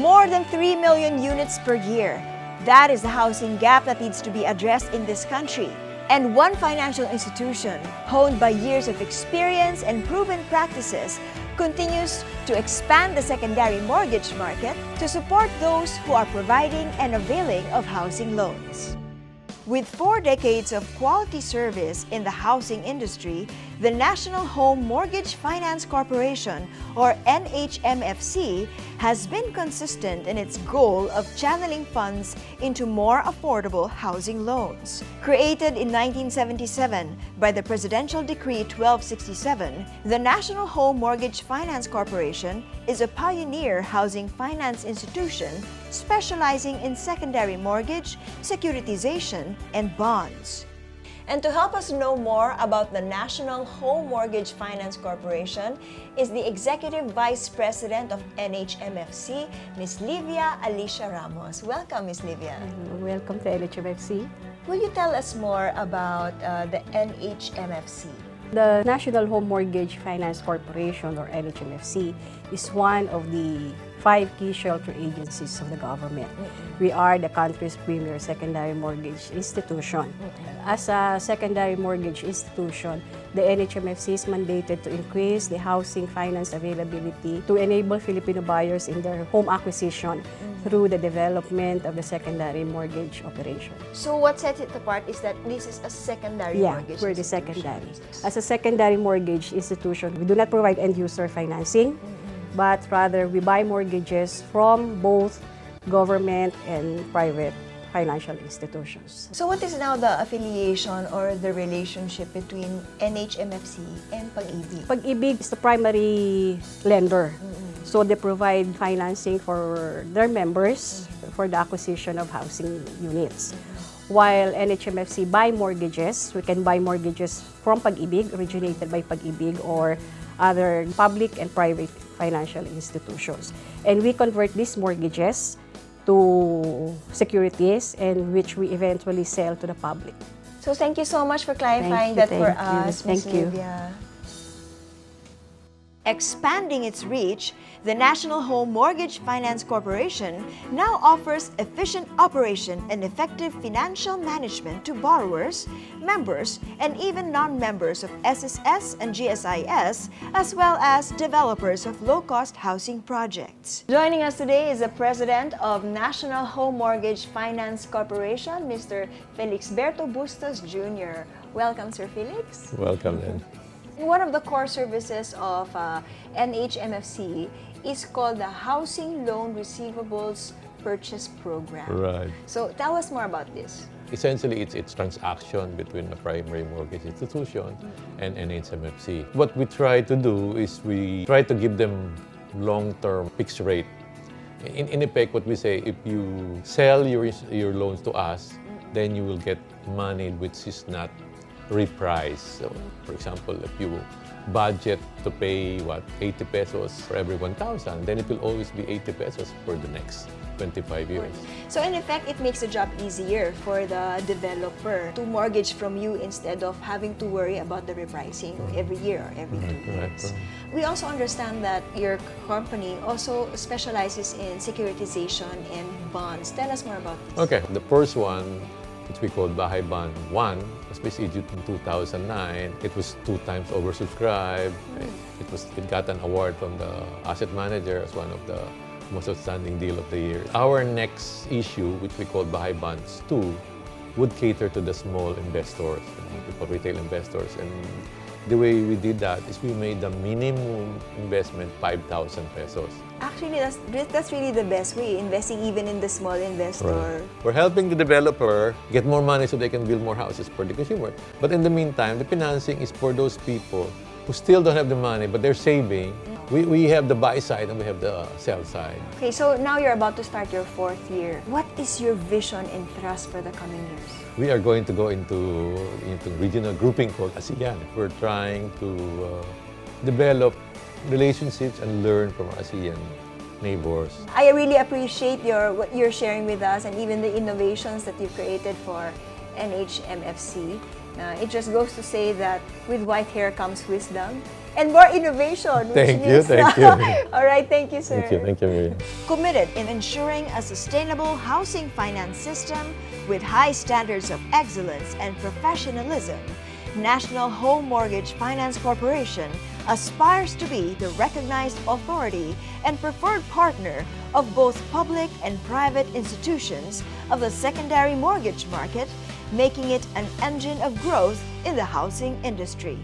More than 3 million units per year. That is the housing gap that needs to be addressed in this country. And one financial institution, honed by years of experience and proven practices, continues to expand the secondary mortgage market to support those who are providing and availing of housing loans. With 4 decades of quality service in the housing industry, the National Home Mortgage Finance Corporation, or NHMFC, has been consistent in its goal of channeling funds into more affordable housing loans. Created in 1977 by the Presidential Decree 1267, the National Home Mortgage Finance Corporation is a pioneer housing finance institution specializing in secondary mortgage, securitization, and bonds. And to help us know more about the National Home Mortgage Finance Corporation is the Executive Vice President of NHMFC, Ms. Livia Alicia Ramos. Welcome, Ms. Livia. Welcome to NHMFC. Will you tell us more about the NHMFC? The National Home Mortgage Finance Corporation, or NHMFC, is one of the 5 key shelter agencies of the government. We are the country's premier secondary mortgage institution. As a secondary mortgage institution, the NHMFC is mandated to increase the housing finance availability to enable Filipino buyers in their home acquisition through the development of the secondary mortgage operation. So what sets it apart is that this is a secondary mortgage we're the institution. secondary. As a secondary mortgage institution, we do not provide end-user financing, but rather we buy mortgages from both government and private financial institutions. So what is now the affiliation or the relationship between NHMFC and Pag-ibig? Pag-ibig is the primary lender. So they provide financing for their members for the acquisition of housing units. While NHMFC buy mortgages, we can buy mortgages from Pag-ibig, originated by Pag-ibig, or other public and private financial institutions. And we convert these mortgages to securities, and which we eventually sell to the public. So thank you so much for clarifying Thank that you, for thank you, us, Ms. thank you. Livia. Expanding its reach, the National Home Mortgage Finance Corporation now offers efficient operation and effective financial management to borrowers, members, and even non-members of SSS and GSIS, as well as developers of low-cost housing projects. Joining us today is the President of National Home Mortgage Finance Corporation, Mr. Felix Berto Bustos Jr. Welcome, Sir Felix. Welcome, then. One of the core services of NHMFC is called the Housing Loan Receivables Purchase Program. Right. So tell us more about this. Essentially, it's transaction between the primary mortgage institution and NHMFC. What we try to do is we try to give them long-term fixed rate. In effect, what we say, if you sell your loans to us, then you will get money which is not repriced. So, for example, if you budget to pay 80 pesos for every 1,000, then it will always be 80 pesos for the next 25 years. So in effect, it makes the job easier for the developer to mortgage from you instead of having to worry about the repricing every year or every 2 years. We also understand that your company also specializes in securitization and bonds. Tell us more about this. Okay, the first one, which we call Bahay Bond 1, was basically issued in 2009. It was 2 times oversubscribed. It got an award from the asset manager as one of the most outstanding deal of the year. Our next issue, which we call Bahay Bonds 2, would cater to the small investors, people, retail investors. And the way we did that is we made the minimum investment 5,000 pesos. Actually, that's really the best way, investing even in the small investor. Right. We're helping the developer get more money so they can build more houses for the consumer. But in the meantime, the financing is for those people who still don't have the money, but they're saving. We have the buy side and we have the sell side. Okay, so now you're about to start your 4th year. What is your vision and thrust for the coming years? We are going to go into regional grouping called ASEAN. We're trying to develop relationships and learn from our ASEAN neighbors. I really appreciate what you're sharing with us and even the innovations that you've created for NHMFC. It just goes to say that with white hair comes wisdom, and more innovation. Which Thank you, means thank you. All right, thank you, sir. Thank you, Miriam. Committed in ensuring a sustainable housing finance system with high standards of excellence and professionalism, National Home Mortgage Finance Corporation aspires to be the recognized authority and preferred partner of both public and private institutions of the secondary mortgage market, making it an engine of growth in the housing industry.